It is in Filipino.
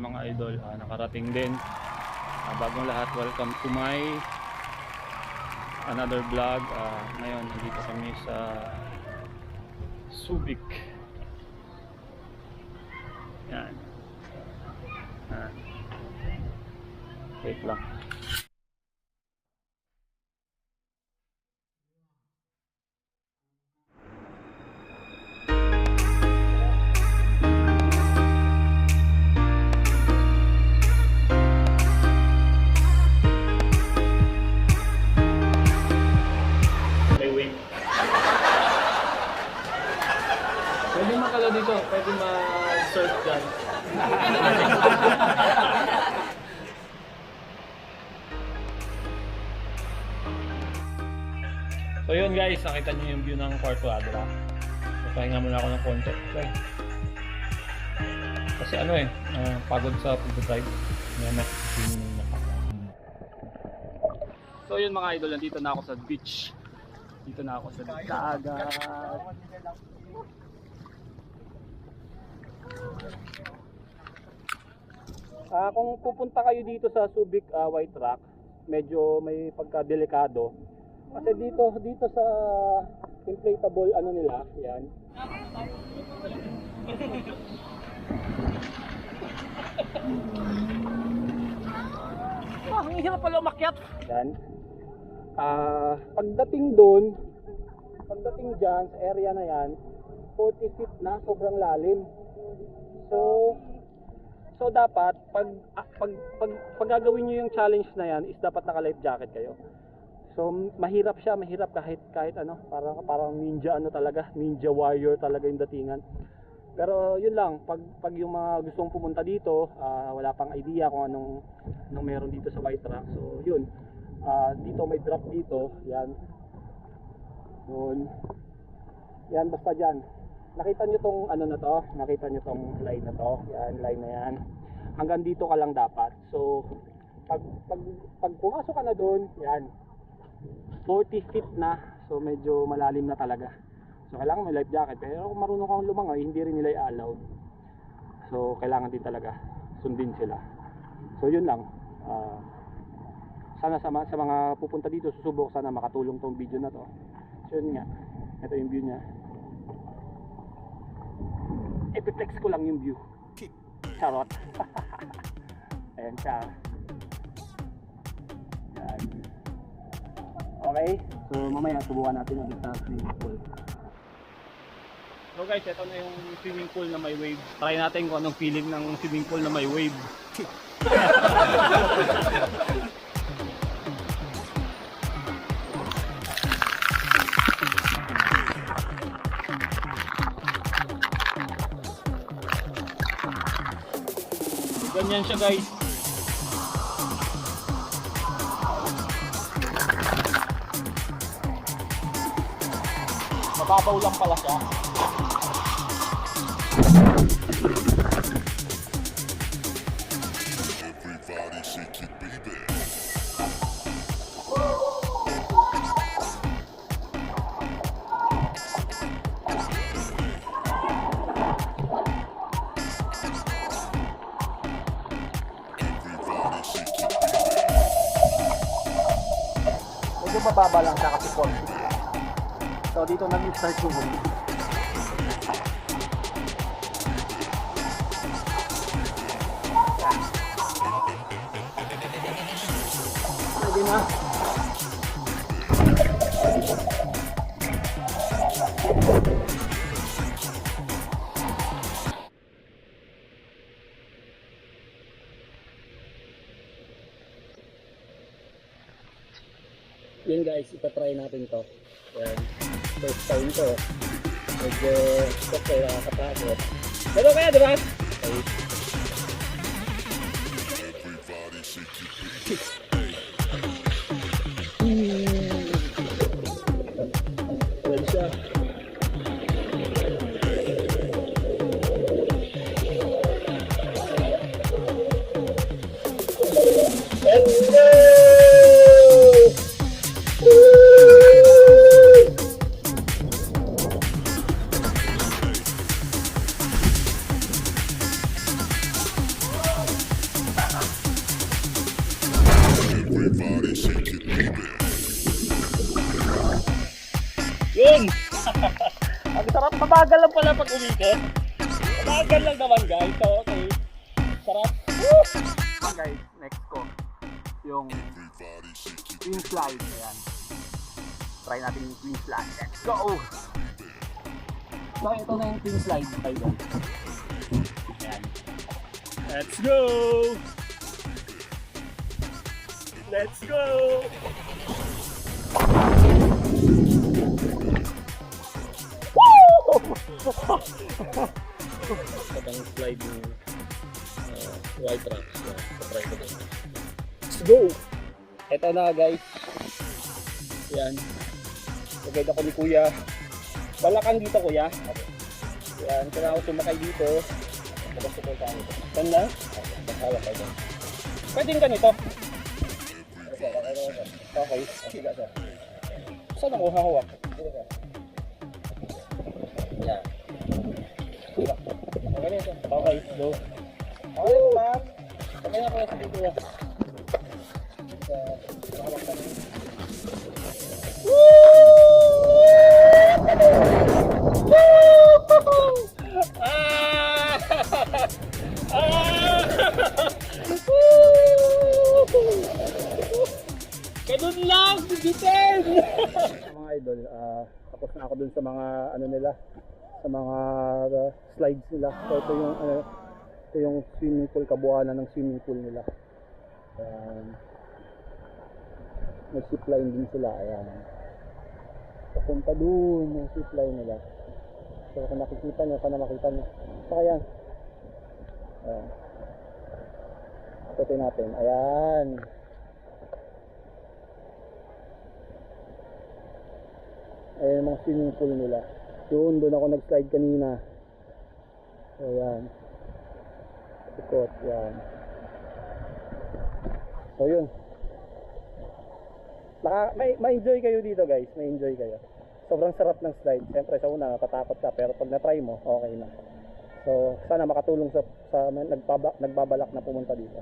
mga idol, nakarating din. Bagong lahat, welcome to my another vlog. Ngayon nandito kami sa Subic. Yan. Wait lang. Pwede makala dito, pwede ma-surf dyan. So yun guys, nakita nyo yung view ng Cuarto Adra. So, pahinga muna ako ng konti. Okay. Kasi pagod sa pag-drive. So yun mga idol, nandito na ako sa beach. Dito na ako sa dagat. Kung pupunta kayo dito sa Subic White Rock, medyo may pagka-delikado. Kasi dito sa inflatable nila, yan. Ang hirap pala umakyat. Yan. Pagdating dyan sa area na yan, 40 feet na, sobrang lalim. So dapat pag gagawin niyo yung challenge na yan, is dapat naka-life jacket kayo. So mahirap kahit parang ninja talaga, ninja warrior talaga yung datingan. Pero yun lang, pag yung mga gustong pumunta dito, wala pang idea kung anong meron dito sa White Rock. So yun, dito may drop dito, yan. Yun. Yan, basta dyan. Nakita nyo tong na to, nakita nyo tong line na to, yan, line na yan. Hanggang dito ka lang dapat. So pag pumasok ka na doon, yan, 40 feet na, so medyo malalim na talaga. So kailangan may life jacket, pero kung marunong kang lumangoy, hindi rin nila i-allow. So kailangan din talaga sundin sila. So yun lang. Sana sa mga pupunta dito, susubok, sana makatulong tong video na to. So yun nga, ito yung view nya. Epiflex ko lang yung view. Charot. Ayan siya. Yan. Okay, so mamaya subukan natin yung sa swimming pool. So guys, ito na yung swimming pool na may wave. Try natin kung anong feeling ng swimming pool na may wave. Ganyan siya guys. Mababaw lang pala siya. Everybody shake it, baby. Medyo mababa lang siya kasi 40. So dito nag-start yung wave. Pwede na. Yun guys, itatry natin to. Yan. First time to. Medyo okay, nakakatakot. Pero kaya diba? Okay. Everybody shake it, baby. Pwede siya. Ang sarap, mabagal lang pala pag umikot. Mabagal lang naman guys. So okay. Sarap. Woo! Guys, next ko. Yung Everybody shake your twin slide. Ayan. Try natin yung twin slide. Let's go! So ito na yung twin slide. Tayo. Ayan. Let's go! Let's go! Patang slide yung white rocks. Try ko din. Let's go! Ito na guys. Yan. Nag-guide ako ni Kuya. Balakang dito Kuya. Yan. Kailangan ko sumakay dito. Magkasupport tayo. Saan na? Maghawak kayo. Pwedeng ganito. Okay. Sige sir. Saan ako hahawak? Yan. Okay, go. Okay, ma'am. Okay na ko sa dito. Ganun lang, bitin! Mga idol, tapos na ako dun sa mga ano nila, sa mga slides nila. So ito yung ito yung swimming pool, kabuuan ng swimming pool nila. May zipline din sila, ayan. Papunta dun yung zipline nila. So kung nakikita nyo, sana makita nyo. Saka yan. Ayan. Ito natin, ayan. Ayan yung mga swimming pool nila. Doon ako nag-slide kanina. So ayan. Ikot, yan. So yun. Ma-enjoy kayo dito guys, ma-enjoy kayo. Sobrang sarap ng slide. Siyempre sa una natatakot ka, pero pag na-try mo, okay na. So sana makatulong sa nagbabalak na pumunta dito.